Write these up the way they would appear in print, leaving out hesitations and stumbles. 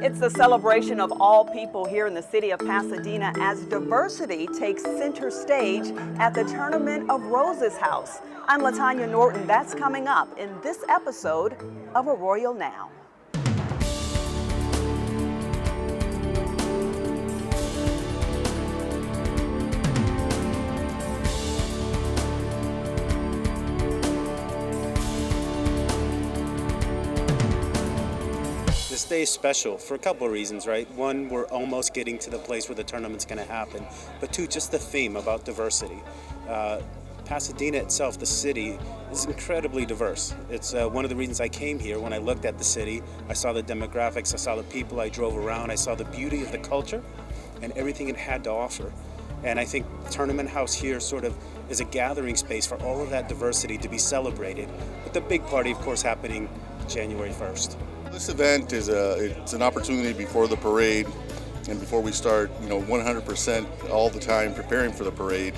It's the celebration of all people here in the city of Pasadena as diversity takes center stage at the Tournament of Roses House. I'm LaTonya Norton. That's coming up in this episode of Arroyo Now. This day is special for a couple of reasons, right? One, we're almost getting to the place where the tournament's going to happen. But two, just the theme about diversity. Pasadena itself, the city, is incredibly diverse. It's one of the reasons I came here. When I looked at the city, I saw the demographics, I saw the people, I drove around, I saw the beauty of the culture and everything it had to offer. And I think Tournament House here sort of is a gathering space for all of that diversity to be celebrated, with the big party, of course, happening January 1st. This event is it's an opportunity before the parade and before we start, 100% all the time preparing for the parade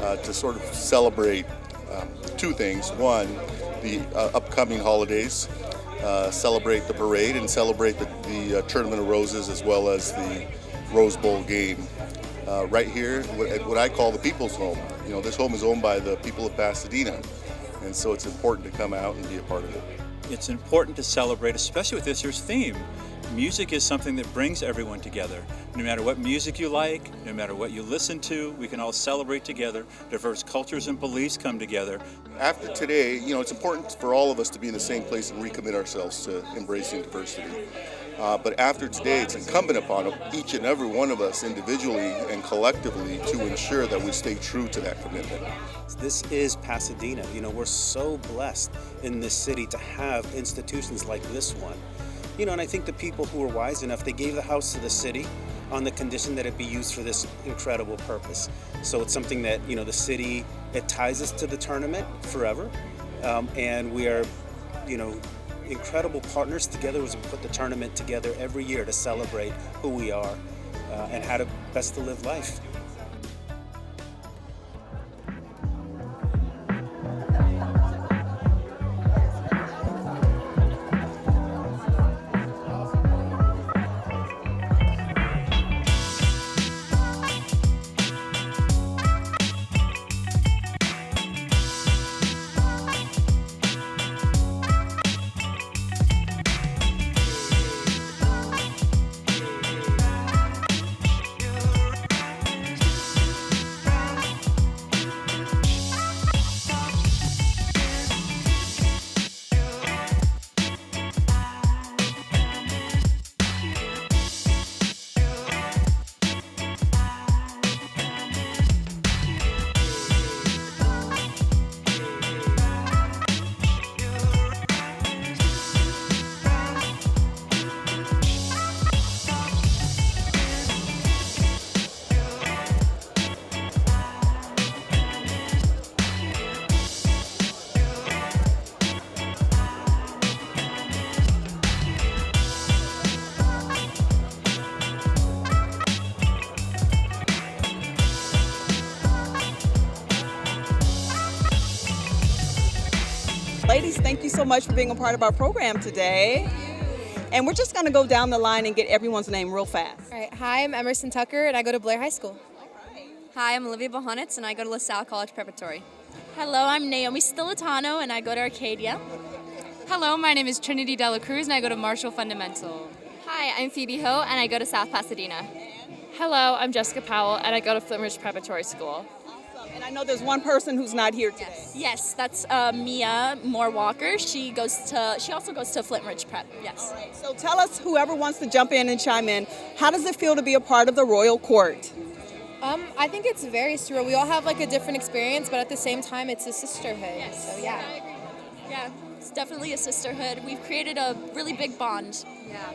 to sort of celebrate two things. One, the upcoming holidays, celebrate the parade and celebrate the Tournament of Roses as well as the Rose Bowl game. Right here, what I call the people's home. This home is owned by the people of Pasadena, and so it's important to come out and be a part of it. It's important to celebrate, especially with this year's theme. Music is something that brings everyone together. No matter what music you like, no matter what you listen to, we can all celebrate together. Diverse cultures and beliefs come together. After today, it's important for all of us to be in the same place and recommit ourselves to embracing diversity. But after today, it's incumbent upon each and every one of us individually and collectively to ensure that we stay true to that commitment. This is Pasadena. We're so blessed in this city to have institutions like this one. And I think the people who were wise enough, they gave the house to the city on the condition that it be used for this incredible purpose. So it's something that, the city, it ties us to the tournament forever. And we are, incredible partners together as we put the tournament together every year to celebrate who we are and how to best to live life. Ladies, thank you so much for being a part of our program today. And we're just going to go down the line and get everyone's name real fast. All right. Hi, I'm Emerson Tucker, and I go to Blair High School. Hi, I'm Olivia Bohonitz, and I go to LaSalle College Preparatory. Hello, I'm Naomi Stilitano, and I go to Arcadia. Hello, my name is Trinity Dela Cruz, and I go to Marshall Fundamental. Hi, I'm Phoebe Ho, and I go to South Pasadena. Hello, I'm Jessica Powell, and I go to Flint Ridge Preparatory School. And I know there's one person who's not here today. Yes, that's Mia Moore Walker. She also goes to Flint Ridge Prep. Yes. All right, so tell us, whoever wants to jump in and chime in, how does it feel to be a part of the Royal Court? I think it's very surreal. We all have a different experience, but at the same time, it's a sisterhood. Yes. So yeah. I agree. Yeah, it's definitely a sisterhood. We've created a really big bond. Yeah.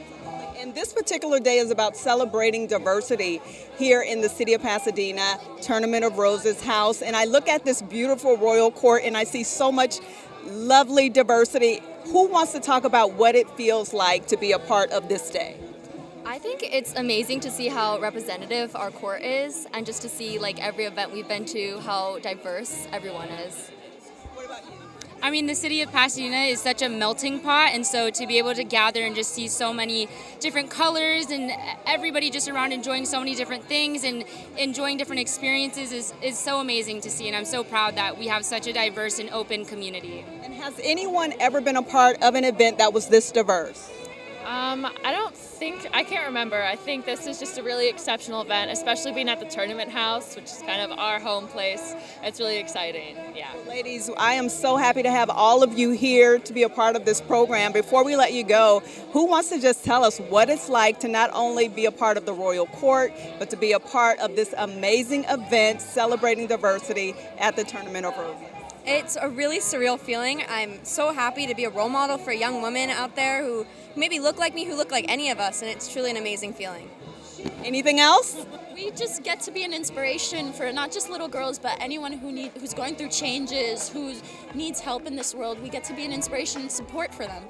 And this particular day is about celebrating diversity here in the city of Pasadena, Tournament of Roses House. And I look at this beautiful Royal Court and I see so much lovely diversity. Who wants to talk about what it feels like to be a part of this day? I think it's amazing to see how representative our court is, and just to see every event we've been to, how diverse everyone is. What about you? I mean, the city of Pasadena is such a melting pot, and so to be able to gather and just see so many different colors and everybody just around enjoying so many different things and enjoying different experiences is so amazing to see, and I'm so proud that we have such a diverse and open community. And has anyone ever been a part of an event that was this diverse? I can't remember. I think this is just a really exceptional event, especially being at the tournament house, which is kind of our home place. It's really exciting, yeah. Ladies, I am so happy to have all of you here to be a part of this program. Before we let you go, who wants to just tell us what it's like to not only be a part of the Royal Court, but to be a part of this amazing event celebrating diversity at the Tournament of Roses? It's a really surreal feeling. I'm so happy to be a role model for young women out there who maybe look like me, who look like any of us, and it's truly an amazing feeling. Anything else? We just get to be an inspiration for not just little girls, but anyone who's going through changes, who needs help in this world. We get to be an inspiration and support for them.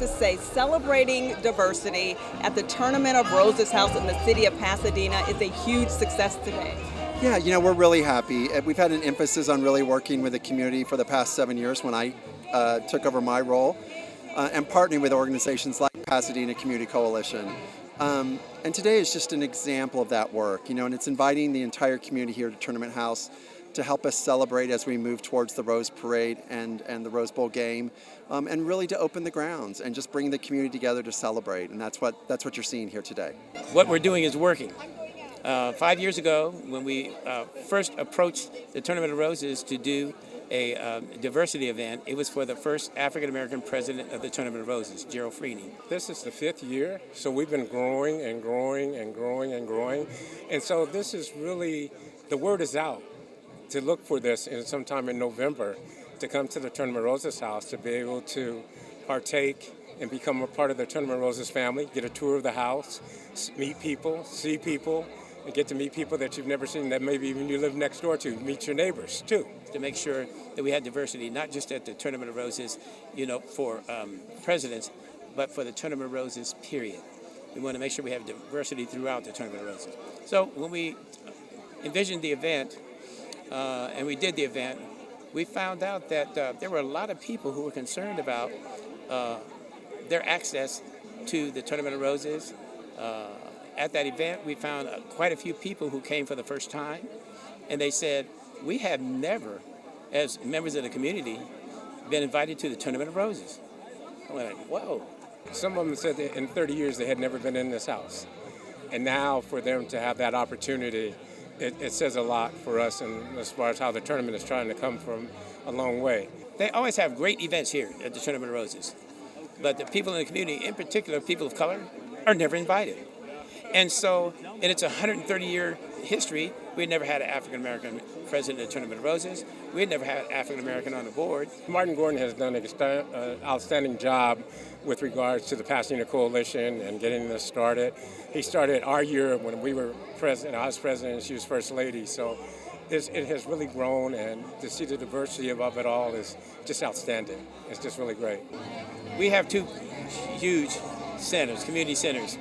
To say celebrating diversity at the Tournament of Roses House in the city of Pasadena is a huge success today. Yeah, we're really happy. We've had an emphasis on really working with the community for the past 7 years when I took over my role and partnering with organizations like Pasadena Community Coalition. And today is just an example of that work, and it's inviting the entire community here to Tournament House to help us celebrate as we move towards the Rose Parade and the Rose Bowl game, and really to open the grounds and just bring the community together to celebrate. And that's what you're seeing here today. What we're doing is working. 5 years ago, when we first approached the Tournament of Roses to do a diversity event, it was for the first African-American president of the Tournament of Roses, Gerald Freeney. This is the 5th year, so we've been growing and growing and growing and growing. And so this is really, the word is out to look for this sometime in November, to come to the Tournament of Roses house, to be able to partake and become a part of the Tournament of Roses family, get a tour of the house, meet people, see people, and get to meet people that you've never seen, that maybe even you live next door to, meet your neighbors too. To make sure that we had diversity, not just at the Tournament of Roses, for presidents, but for the Tournament of Roses, period. We want to make sure we have diversity throughout the Tournament of Roses. So when we envisioned the event, and we did the event, we found out that there were a lot of people who were concerned about their access to the Tournament of Roses. At that event, we found quite a few people who came for the first time, and they said, we have never, as members of the community, been invited to the Tournament of Roses. I went like, whoa. Some of them said that in 30 years they had never been in this house. And now for them to have that opportunity, it says a lot for us, and as far as how the tournament is trying to come from a long way. They always have great events here at the Tournament of Roses, but the people in the community, in particular people of color, are never invited. And so, in its 130-year history, we had never had an African-American president of the Tournament of Roses. We had never had an African-American on the board. Martin Gordon has done an outstanding job with regards to the Pasadena Coalition and getting this started. He started our year when we were president, I was president, and she was first lady. So it has really grown, and to see the diversity of it all is just outstanding. It's just really great. We have two huge centers, community centers,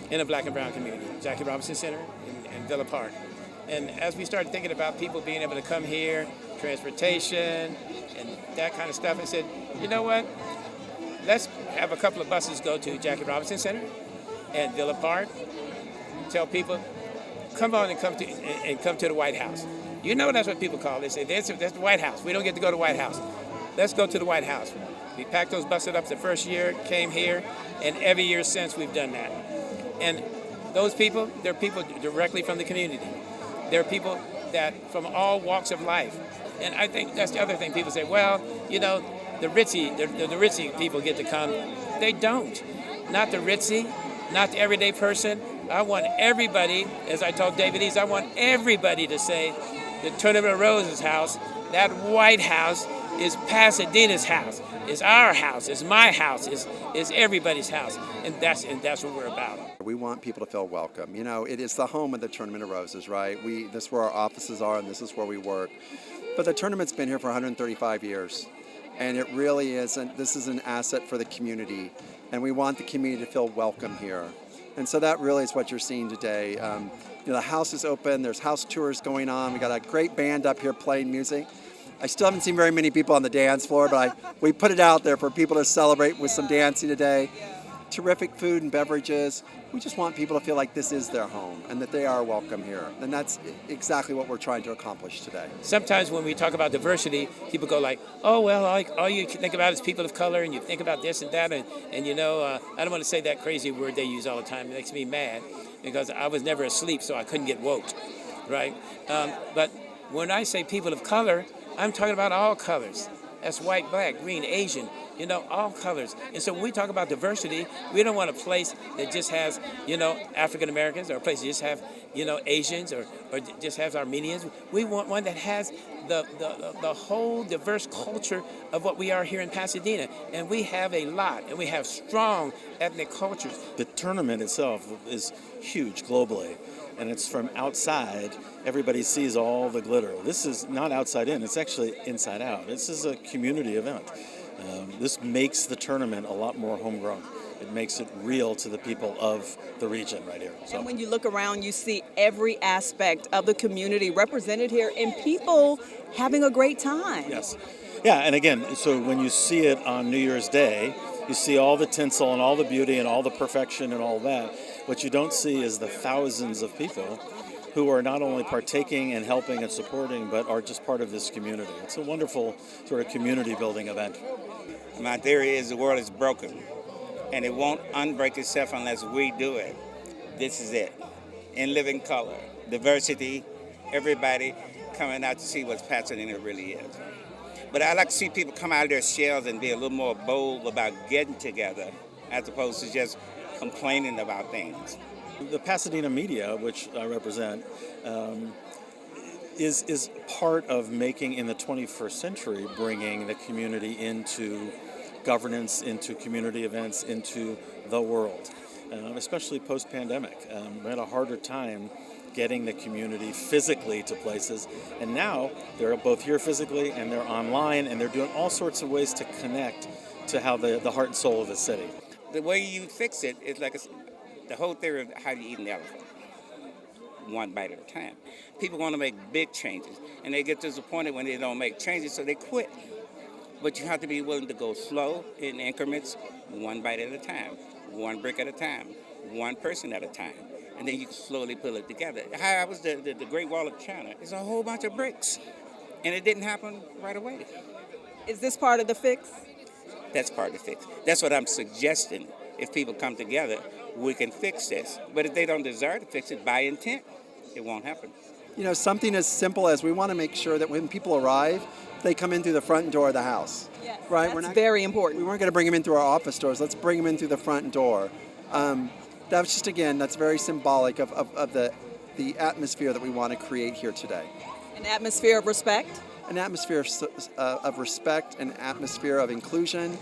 in the black and brown community, Jackie Robinson Center and Villa Park. And as we started thinking about people being able to come here, transportation, and that kind of stuff, I said, you know what? Let's have a couple of buses go to Jackie Robinson Center and Villa Park. Tell people, come on and come to the White House. You know that's what people call it. They say, that's the White House. We don't get to go to the White House. Let's go to the White House. We packed those buses up the first year, came here, and every year since we've done that. And those people, they're people directly from the community. They're people that from all walks of life. And I think that's the other thing. People say, well, you know, the ritzy people get to come. They don't. Not the ritzy, not the everyday person. I want everybody, as I told David Eads, I want everybody to say the Tournament of Roses house, that White House, is Pasadena's house, is our house, is my house, is everybody's house, and that's what we're about. We want people to feel welcome. You know, it is the home of the Tournament of Roses, right? This is where our offices are, and this is where we work. But the tournament's been here for 135 years, and it really is. And this is an asset for the community, and we want the community to feel welcome here. And so that really is what you're seeing today. You know, the house is open. There's house tours going on. We got a great band up here playing music. I still haven't seen very many people on the dance floor, but we put it out there for people to celebrate with some dancing today. Terrific food and beverages. We just want people to feel like this is their home and that they are welcome here. And that's exactly what we're trying to accomplish today. Sometimes when we talk about diversity, people go like, oh, well, all you think about is people of color, and you think about this and that. And you know, I don't want to say that crazy word they use all the time. It makes me mad because I was never asleep, so I couldn't get woke, right? But when I say people of color, I'm talking about all colors. That's white, black, green, Asian, you know, all colors. And so when we talk about diversity, we don't want a place that just has, you know, African Americans, or a place that just have, you know, Asians, or just has Armenians. We want one that has the whole diverse culture of what we are here in Pasadena. And we have a lot, and we have strong ethnic cultures. The tournament itself is huge globally. And it's from outside, everybody sees all the glitter. This is not outside in, it's actually inside out. This is a community event. This makes the tournament a lot more homegrown. It makes it real to the people of the region right here. So. And when you look around, you see every aspect of the community represented here and people having a great time. Yes. Yeah, and again, so when you see it on New Year's Day, you see all the tinsel and all the beauty and all the perfection and all that. What you don't see is the thousands of people who are not only partaking and helping and supporting, but are just part of this community. It's a wonderful sort of community building event. My theory is the world is broken, and it won't unbreak itself unless we do it. This is it. In living color, diversity, everybody coming out to see what Pasadena really is. But I like to see people come out of their shells and be a little more bold about getting together, as opposed to just complaining about things. The Pasadena media, which I represent, is part of making, in the 21st century, bringing the community into governance, into community events, into the world, especially post-pandemic. We had a harder time getting the community physically to places, and now they're both here physically and they're online, and they're doing all sorts of ways to connect to how the heart and soul of the city. The way you fix it is like the whole theory of how you eat an elephant, one bite at a time. People want to make big changes, and they get disappointed when they don't make changes, so they quit. But you have to be willing to go slow in increments, one bite at a time, one brick at a time, one person at a time, and then you can slowly pull it together. How was the Great Wall of China? It's a whole bunch of bricks, and it didn't happen right away. Is this part of the fix? That's part of the fix. That's what I'm suggesting. If people come together, we can fix this. But if they don't desire to fix it by intent, it won't happen. You know, something as simple as we want to make sure that when people arrive, they come in through the front door of the house. Yes, right? That's very important. We weren't going to bring them in through our office doors. Let's bring them in through the front door. That's just, again, that's very symbolic of the atmosphere that we want to create here today. An atmosphere of respect? An atmosphere of respect, an atmosphere of inclusion,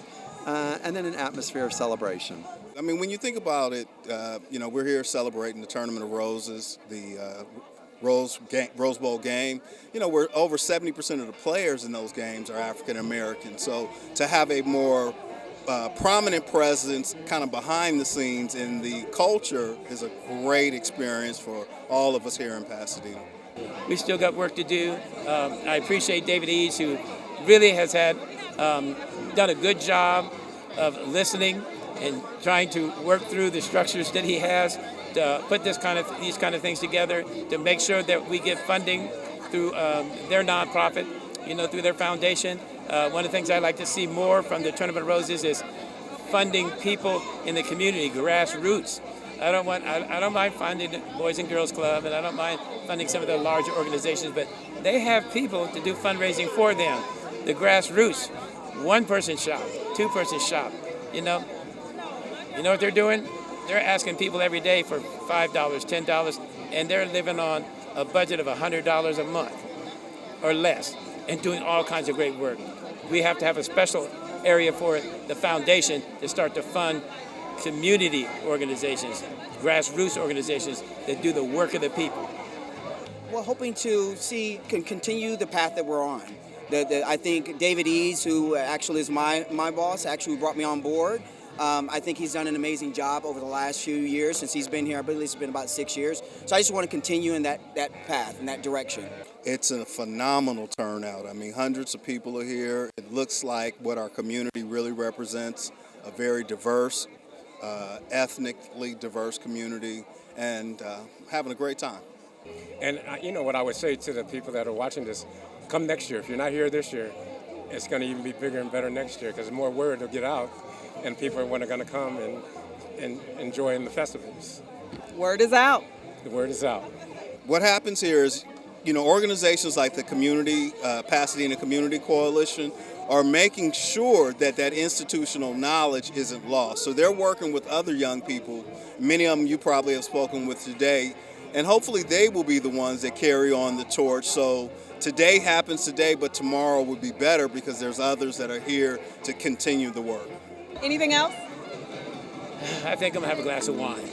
and then an atmosphere of celebration. I mean, when you think about it, you know, we're here celebrating the Tournament of Roses, the Rose Bowl game. You know, we're over 70% of the players in those games are African American. So to have a more prominent presence kind of behind the scenes in the culture is a great experience for all of us here in Pasadena. We still got work to do. I appreciate David Eads, who really has had done a good job of listening and trying to work through the structures that he has put these kind of things together to make sure that we get funding through their nonprofit, through their foundation. One of the things I'd like to see more from the Tournament of Roses is funding people in the community, grassroots. I don't mind funding the Boys and Girls Club, and I don't mind funding some of the larger organizations, but they have people to do fundraising for them. The grassroots, one-person shop, two-person shop. You know what they're doing? They're asking people every day for $5, $10, and they're living on a budget of $100 a month or less and doing all kinds of great work. We have to have a special area for the foundation to start to fund community organizations, grassroots organizations that do the work of the people. We're hoping to continue the path that we're on. I think David Eads, who actually is my boss, actually brought me on board. I think he's done an amazing job over the last few years since he's been here. I believe it's been about 6 years. So I just want to continue in that path, in that direction. It's a phenomenal turnout. I mean, hundreds of people are here. It looks like what our community really represents, a very diverse, ethnically diverse community, and having a great time. And what I would say to the people that are watching this, come next year. If you're not here this year, it's going to even be bigger and better next year because more word will get out and people are going to come and enjoy in the festivals. Word is out. The word is out. What happens here is, organizations like the Pasadena Community Coalition are making sure that institutional knowledge isn't lost. So they're working with other young people, many of them you probably have spoken with today, and hopefully they will be the ones that carry on the torch. So today happens today, but tomorrow will be better because there's others that are here to continue the work. Anything else? I think I'm going to have a glass of wine.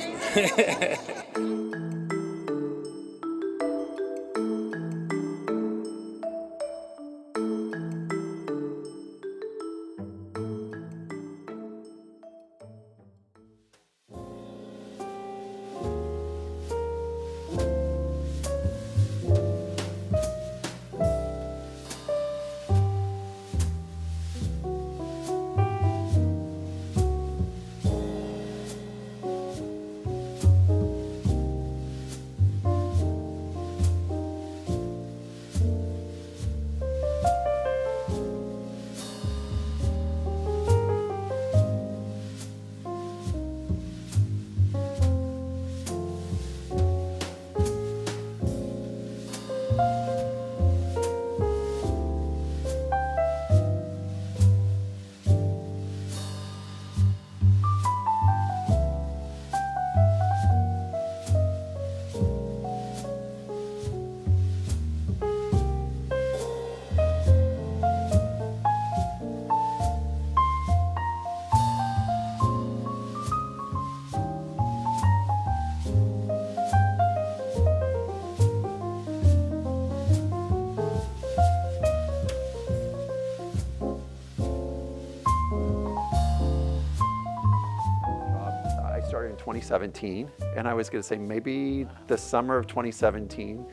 Started in 2017, and I was going to say maybe the summer of 2017,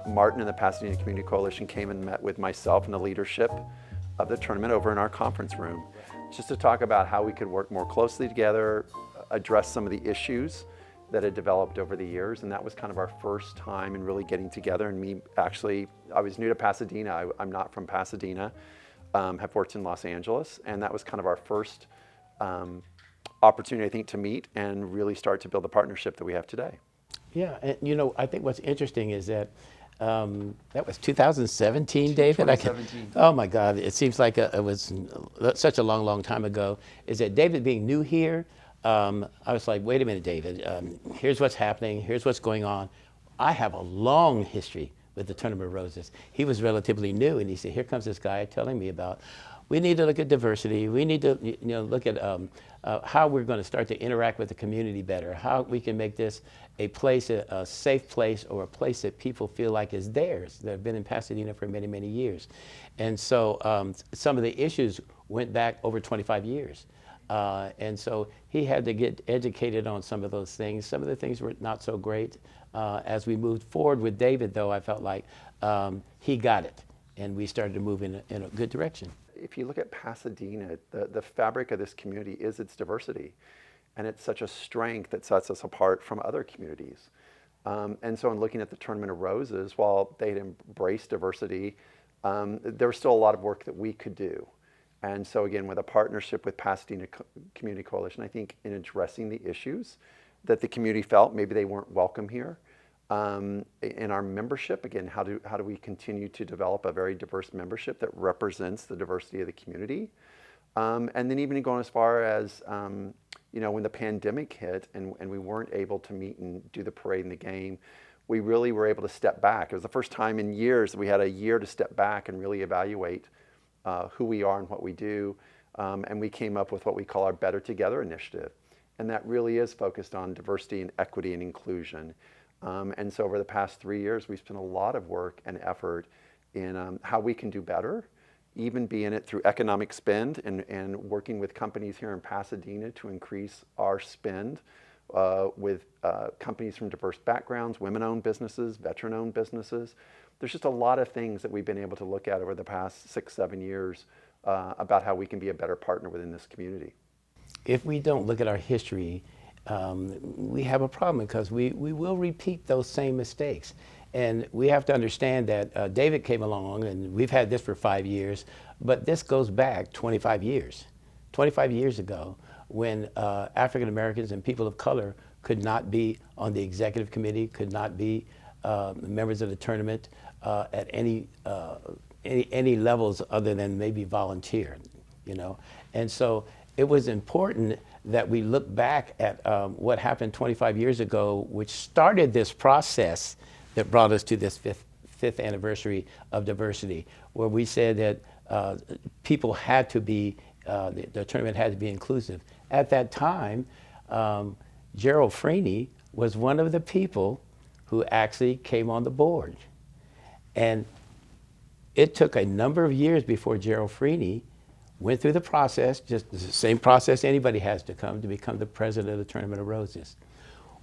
Martin and the Pasadena Community Coalition came and met with myself and the leadership of the tournament over in our conference room, just to talk about how we could work more closely together, address some of the issues that had developed over the years, and that was kind of our first time in really getting together. And me, actually, I was new to Pasadena. I'm not from Pasadena, have worked in Los Angeles, and that was kind of our first opportunity, I think, to meet and really start to build the partnership that we have today. Yeah, and I think what's interesting is that that was 2017, David? 2017. Oh my God, it seems like it was such a long, long time ago. Is that David being new here, I was like, wait a minute, David, here's what's happening, here's what's going on. I have a long history with the Tournament of Roses. He was relatively new, and he said, here comes this guy telling me about, we need to look at diversity. We need to look at how we're going to start to interact with the community better, how we can make this a place, a safe place, or a place that people feel like is theirs, that have been in Pasadena for many, many years. And so some of the issues went back over 25 years. And so he had to get educated on some of those things. Some of the things were not so great. As we moved forward with David, though, I felt like he got it, and we started to move in a good direction. If you look at Pasadena, the fabric of this community is its diversity. and it's such a strength that sets us apart from other communities. And so in looking at the Tournament of Roses, while they'd embraced diversity, there was still a lot of work that we could do. And so again, with a partnership with Pasadena Community Coalition, I think in addressing the issues that the community felt maybe they weren't welcome here, in our membership, again, how do we continue to develop a very diverse membership that represents the diversity of the community? And then even going as far as, when the pandemic hit and we weren't able to meet and do the parade and the game, we really were able to step back. It was the first time in years that we had a year to step back and really evaluate who we are and what we do. And we came up with what we call our Better Together initiative. And that really is focused on diversity and equity and inclusion. And so over the past 3 years, we've spent a lot of work and effort in how we can do better, even be in it through economic spend and working with companies here in Pasadena to increase our spend with companies from diverse backgrounds, women-owned businesses, veteran-owned businesses. There's just a lot of things that we've been able to look at over the past 6-7 years about how we can be a better partner within this community. If we don't look at our history, we have a problem because we will repeat those same mistakes. And we have to understand that David came along, and we've had this for 5 years, but this goes back 25 years. 25 years ago, when African Americans and people of color could not be on the executive committee, could not be members of the tournament at any levels other than maybe volunteer, And so it was important that we look back at what happened 25 years ago, which started this process that brought us to this fifth anniversary of diversity, where we said that people had to be, the tournament had to be inclusive. At that time, Gerald Freeney was one of the people who actually came on the board. And it took a number of years before Gerald Freeney went through the process, just the same process anybody has to become the president of the Tournament of Roses.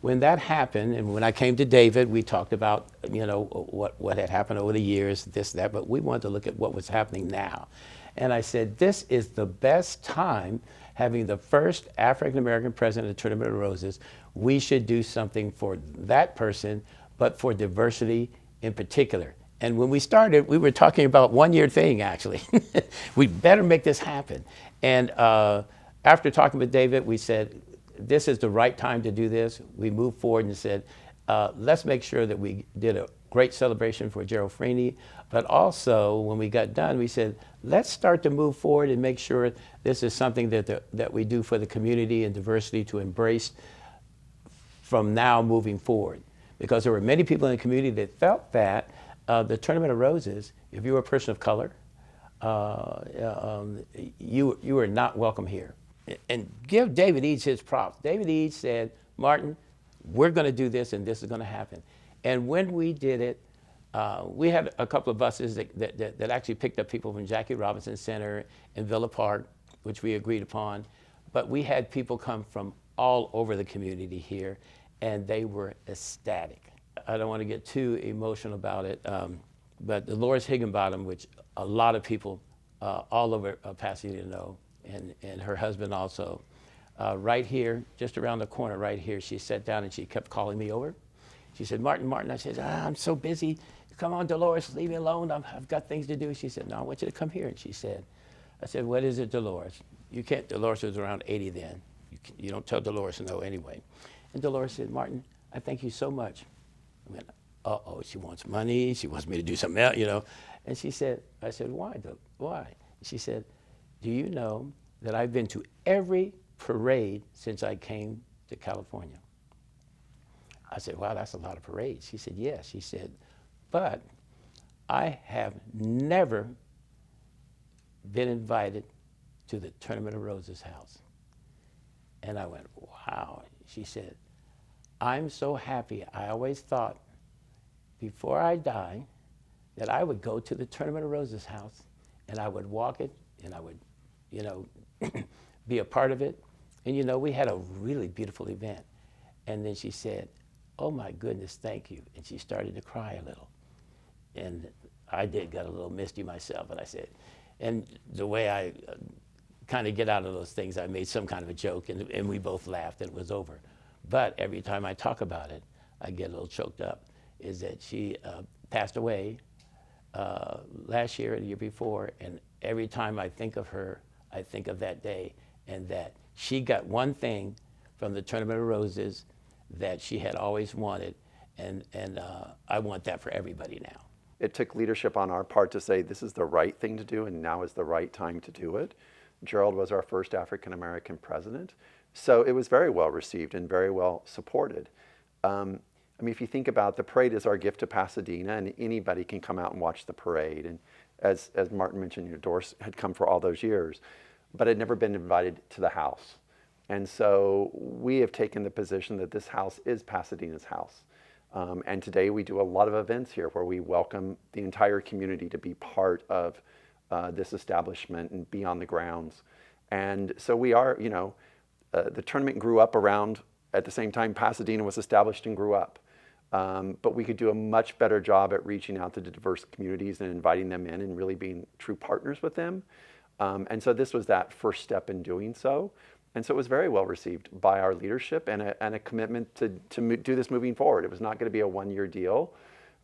When that happened, and when I came to David, we talked about, what had happened over the years, this, that, but we wanted to look at what was happening now. And I said, this is the best time, having the first African-American president of the Tournament of Roses. We should do something for that person, but for diversity in particular. And when we started, we were talking about one-year thing, actually. We better make this happen. And after talking with David, we said, this is the right time to do this. We moved forward and said, let's make sure that we did a great celebration for Gerald Freeney. But also, when we got done, we said, let's start to move forward and make sure this is something that we do for the community and diversity to embrace from now moving forward. Because there were many people in the community that felt that the Tournament of Roses, if you were a person of color, you were not welcome here. And give David Eads his props. David Eads said, Martin, we're going to do this and this is going to happen. And when we did it, we had a couple of buses that actually picked up people from Jackie Robinson Center and Villa Park, which we agreed upon. But we had people come from all over the community here, and they were ecstatic. I don't want to get too emotional about it, but Dolores Higginbottom, which a lot of people all over Pasadena know, and her husband also, right here, just around the corner right here, she sat down and she kept calling me over. She said, Martin, I said, I'm so busy. Come on, Dolores, leave me alone. I've got things to do. She said, no, I want you to come here. And she said, I said, what is it, Dolores? You can't, Dolores was around 80 then. You don't tell Dolores no anyway. And Dolores said, Martin, I thank you so much. I went, uh-oh, she wants money. She wants me to do something else, And she said, I said, why? Why? She said, do you know that I've been to every parade since I came to California? I said, wow, that's a lot of parades. She said, yes. She said, but I have never been invited to the Tournament of Roses house. And I went, wow. She said, I'm so happy. I always thought before I die that I would go to the Tournament of Roses house and I would walk it and I would, be a part of it. And we had a really beautiful event. And then she said, oh my goodness, thank you. And she started to cry a little. And I got a little misty myself, and I said, and the way I kind of get out of those things. I made some kind of a joke, and we both laughed, and it was over. But every time I talk about it, I get a little choked up, is that she passed away last year or the year before, and every time I think of her, I think of that day, and that she got one thing from the Tournament of Roses that she had always wanted, and I want that for everybody now. It took leadership on our part to say this is the right thing to do and now is the right time to do it. Gerald was our first African American president, so it was very well received and very well supported. I mean, if you think about the parade is our gift to Pasadena, and anybody can come out and watch the parade. And as Martin mentioned, Doris had come for all those years, but had never been invited to the house. And so we have taken the position that this house is Pasadena's house. And today we do a lot of events here where we welcome the entire community to be part of this establishment and be on the grounds. And so we are, the tournament grew up around, at the same time Pasadena was established and grew up. But we could do a much better job at reaching out to the diverse communities and inviting them in and really being true partners with them. And so this was that first step in doing so. And so it was very well received by our leadership and a commitment to do this moving forward. It was not going to be a one-year deal,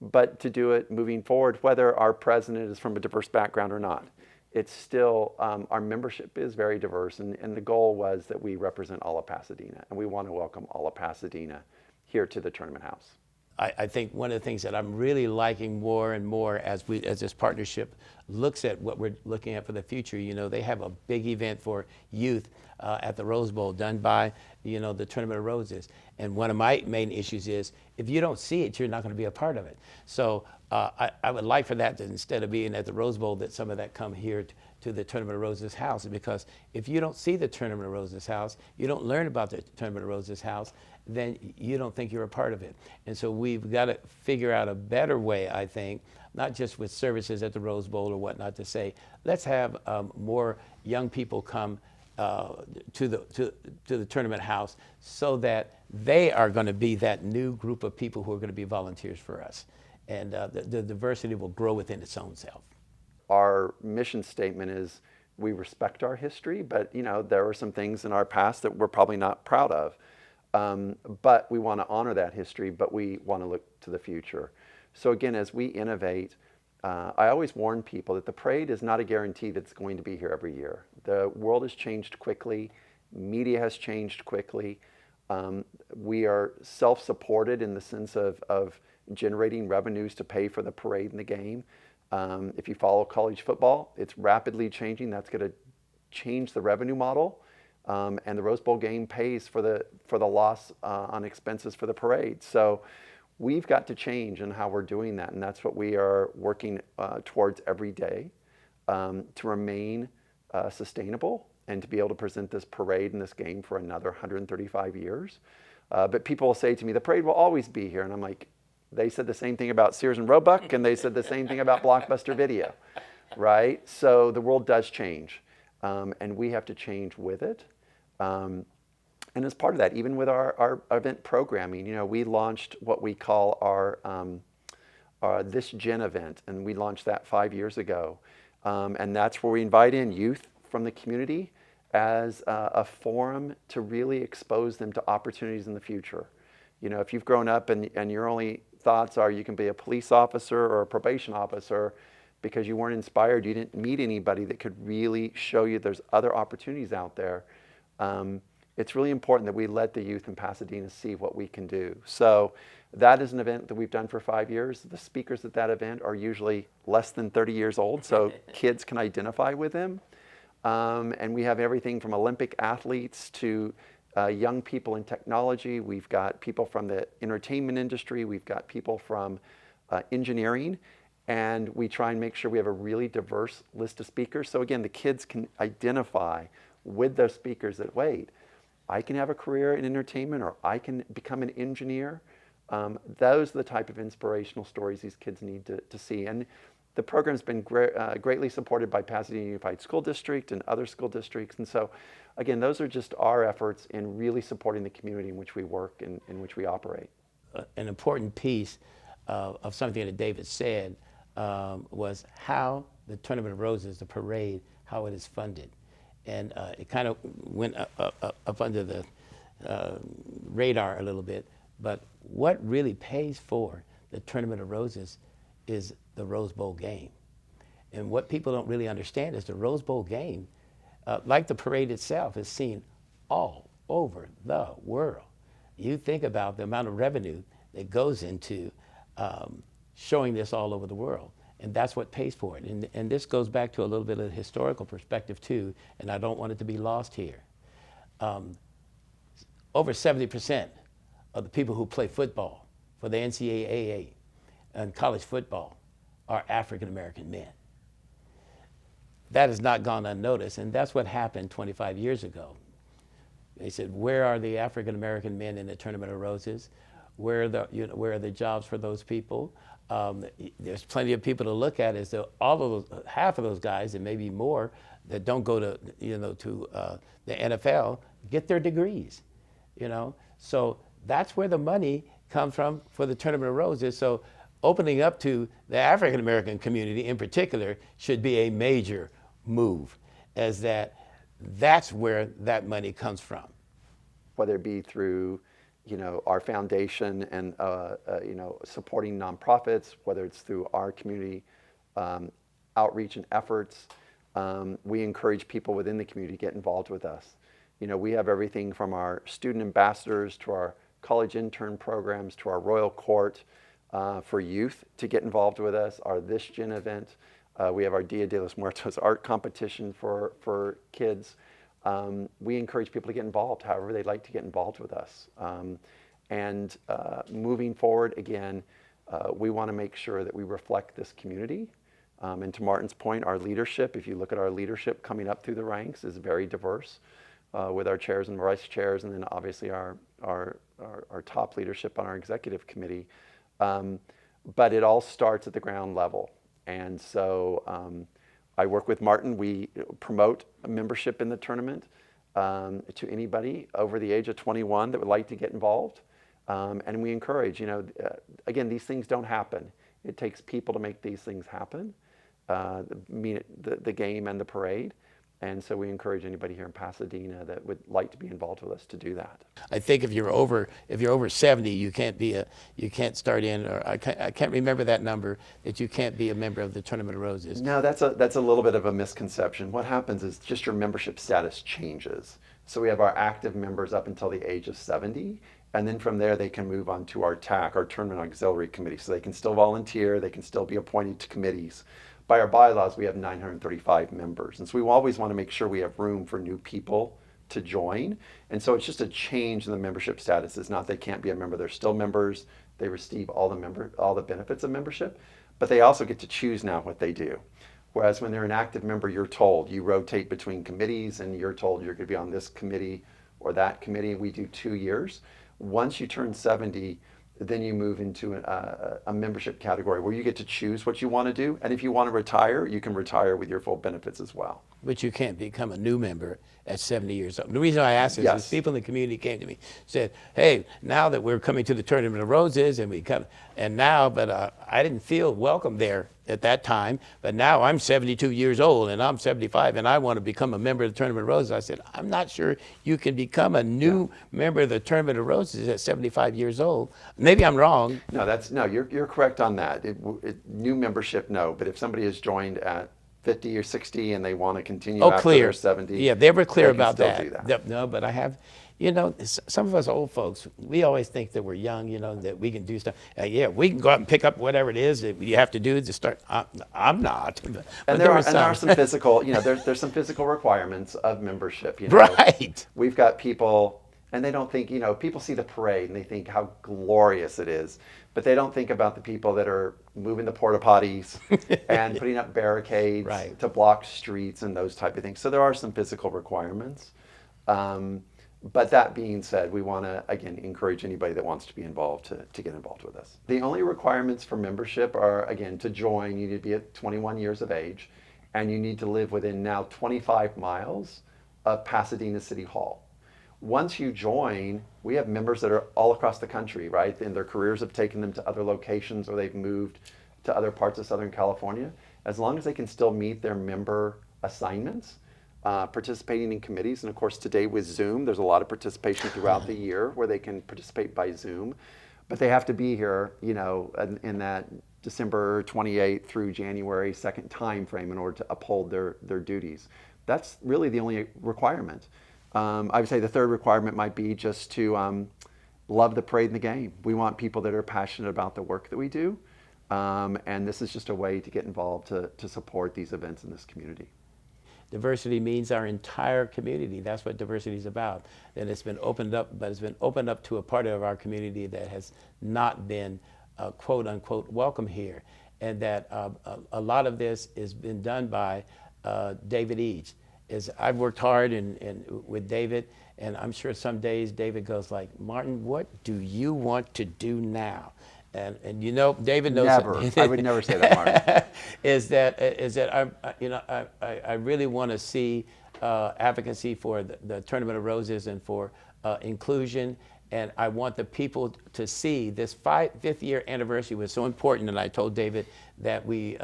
but to do it moving forward, whether our president is from a diverse background or not. It's still, our membership is very diverse, and the goal was that we represent all of Pasadena, and we want to welcome all of Pasadena here to the tournament house. I think one of the things that I'm really liking more and more as this partnership looks at what we're looking at for the future, they have a big event for youth at the Rose Bowl done by, the Tournament of Roses. And one of my main issues is if you don't see it, you're not going to be a part of it. So I would like for that to, instead of being at the Rose Bowl, that some of that come here to the Tournament of Roses house, because if you don't see the Tournament of Roses house, you don't learn about the Tournament of Roses house, then you don't think you're a part of it. And so we've got to figure out a better way, I think, not just with services at the Rose Bowl or whatnot, to say, let's have more young people come to the tournament house so that they are going to be that new group of people who are going to be volunteers for us. And the diversity will grow within its own self. Our mission statement is we respect our history, but there are some things in our past that we're probably not proud of. But we want to honor that history, but we want to look to the future. So again, as we innovate, I always warn people that the parade is not a guarantee that it's going to be here every year. The world has changed quickly. Media has changed quickly. We are self-supported in the sense of generating revenues to pay for the parade and the game. If you follow college football, it's rapidly changing. That's going to change the revenue model. And the Rose Bowl game pays for the loss on expenses for the parade. So we've got to change in how we're doing that, and that's what we are working towards every day to remain sustainable and to be able to present this parade and this game for another 135 years. But people will say to me, the parade will always be here, and I'm like, they said the same thing about Sears and Roebuck, and they said the same thing about Blockbuster Video, right? So the world does change, and we have to change with it. And as part of that, even with our event programming, we launched what we call our This Gen event, and we launched that 5 years ago. And that's where we invite in youth from the community as a forum to really expose them to opportunities in the future. If you've grown up and your only thoughts are you can be a police officer or a probation officer because you weren't inspired, you didn't meet anybody that could really show you there's other opportunities out there. It's really important that we let the youth in Pasadena see what we can do. So that is an event that we've done for 5 years. The speakers at that event are usually less than 30 years old, so kids can identify with them. And we have everything from Olympic athletes to young people in technology. We've got people from the entertainment industry. We've got people from engineering. And we try and make sure we have a really diverse list of speakers. So again, the kids can identify with those speakers that, wait, I can have a career in entertainment, or I can become an engineer. Those are the type of inspirational stories these kids need to see. And the program's been greatly supported by Pasadena Unified School District and other school districts. And so, again, those are just our efforts in really supporting the community in which we work and in which we operate. An important piece of something that David said was how the Tournament of Roses, the parade, how it is funded. and it kind of went up under the radar a little bit. But what really pays for the Tournament of Roses is the Rose Bowl game. And what people don't really understand is the Rose Bowl game, like the parade itself, is seen all over the world. You think about the amount of revenue that goes into showing this all over the world. And that's what pays for it. And this goes back to a little bit of historical perspective too, and I don't want it to be lost here. Over 70% of the people who play football for the NCAA and college football are African American men. That has not gone unnoticed, and that's what happened 25 years ago. They said, where are the African American men in the Tournament of Roses? Where are the jobs for those people? There's plenty of people to look at. Is that half of those guys, and maybe more, that don't go to the NFL, get their degrees. So that's where the money comes from for the Tournament of Roses. So opening up to the African American community in particular should be a major move, as that's where that money comes from. Whether it be through our foundation and supporting nonprofits, whether it's through our community outreach and efforts, we encourage people within the community to get involved with us. We have everything from our student ambassadors to our college intern programs to our Royal Court for youth to get involved with us, our This Gen event. We have our Dia de los Muertos art competition for kids. We encourage people to get involved however they'd like to get involved with us. And moving forward, again, we want to make sure that we reflect this community. And to Martin's point, our leadership, if you look at our leadership coming up through the ranks, is very diverse with our chairs and vice chairs, and then obviously our top leadership on our executive committee. But it all starts at the ground level. And so I work with Martin. We promote a membership in the tournament to anybody over the age of 21 that would like to get involved. And we encourage, again, these things don't happen. It takes people to make these things happen, the game and the parade. And so we encourage anybody here in Pasadena that would like to be involved with us to do that. I think if you're over 70, you can't start in, or I can't remember that number, that you can't be a member of the Tournament of Roses. No, that's a little bit of a misconception. What happens is just your membership status changes. So we have our active members up until the age of 70, and then from there they can move on to our TAC, our Tournament Auxiliary Committee. So they can still volunteer, they can still be appointed to committees. By our bylaws, we have 935 members. And so we always want to make sure we have room for new people to join. And so it's just a change in the membership status. It's not they can't be a member. They're still members. They receive all the benefits of membership, but they also get to choose now what they do. Whereas when they're an active member, you're told you rotate between committees and you're told you're going to be on this committee or that committee. We do 2 years. Once you turn 70, then you move into a membership category where you get to choose what you want to do. And if you want to retire, you can retire with your full benefits as well. But you can't become a new member at 70 years old. The reason I asked this is people in the community came to me, said, hey, now that we're coming to the Tournament of Roses, and I didn't feel welcome there at that time, but now I'm 72 years old and I'm 75 and I want to become a member of the Tournament of Roses. I said, I'm not sure you can become a new member of the Tournament of Roses at 75 years old. Maybe I'm wrong. No, you're correct on that. New membership, no, but if somebody has joined at 50 or 60 and they want to continue after they're 70. Yeah, they were clear about still that. do that. No, but I have, some of us old folks, we always think that we're young, that we can do stuff. We can go out and pick up whatever it is that you have to do to start. I'm not. But and there are some physical, there's some physical requirements of membership. Right. We've got people, and they don't think, people see the parade and they think how glorious it is. But they don't think about the people that are moving the porta potties and putting up barricades to block streets and those type of things. So there are some physical requirements. But that being said, we want to, again, encourage anybody that wants to be involved to get involved with us. The only requirements for membership are, again, to join, you need to be at 21 years of age, and you need to live within now 25 miles of Pasadena City Hall. Once you join, we have members that are all across the country, right? And their careers have taken them to other locations or they've moved to other parts of Southern California. As long as they can still meet their member assignments, participating in committees. And of course, today with Zoom, there's a lot of participation throughout the year where they can participate by Zoom. But they have to be here, in that December 28th through January 2nd time frame in order to uphold their duties. That's really the only requirement. I would say the third requirement might be just to love the parade and the game. We want people that are passionate about the work that we do. And this is just a way to get involved to support these events in this community. Diversity means our entire community. That's what diversity is about. And it's been opened up, but it's been opened up to a part of our community that has not been quote unquote welcome here. And that a lot of this has been done by David Eads. I've worked hard with David, and I'm sure some days David goes like, Martin, what do you want to do now? And David knows. Never. I would never say that, Martin. is that I really want to see advocacy for the Tournament of Roses and for inclusion, and I want the people to see this fifth year anniversary was so important. And I told David that we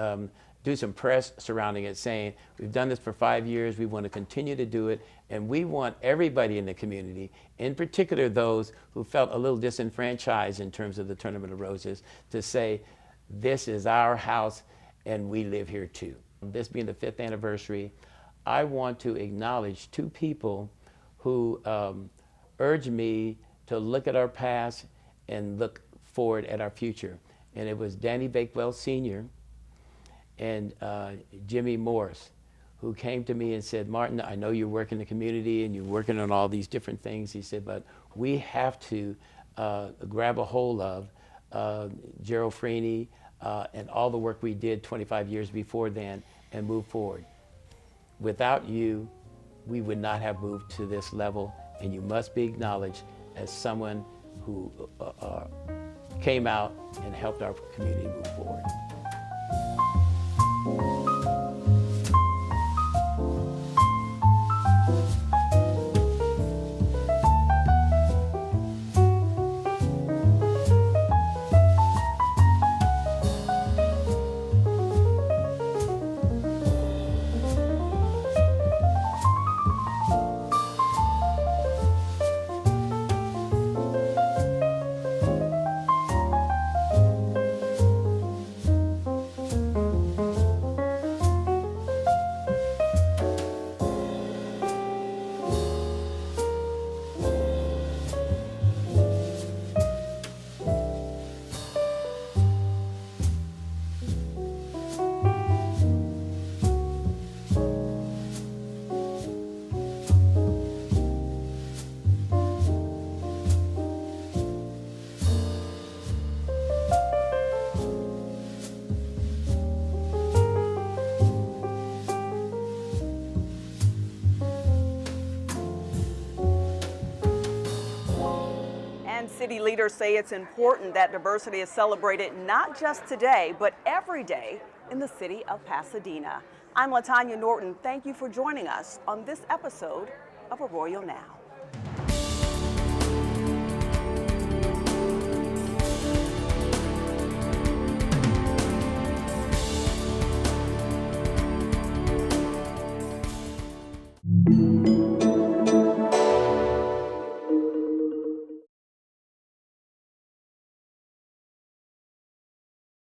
do some press surrounding it, saying we've done this for 5 years. We want to continue to do it, and we want everybody in the community, in particular those who felt a little disenfranchised in terms of the Tournament of Roses, to say, this is our house and we live here too. This being the 5th anniversary, I want to acknowledge 2 people who urged me to look at our past and look forward at our future. And it was Danny Bakewell Sr. and Jimmy Morris, who came to me and said, Martin, I know you work in the community and you're working on all these different things. He said, but we have to grab a hold of Gerald Freeney and all the work we did 25 years before then and move forward. Without you, we would not have moved to this level, and you must be acknowledged as someone who came out and helped our community move forward. City leaders say it's important that diversity is celebrated not just today, but every day in the city of Pasadena. I'm LaTonya Norton. Thank you for joining us on this episode of Arroyo Now.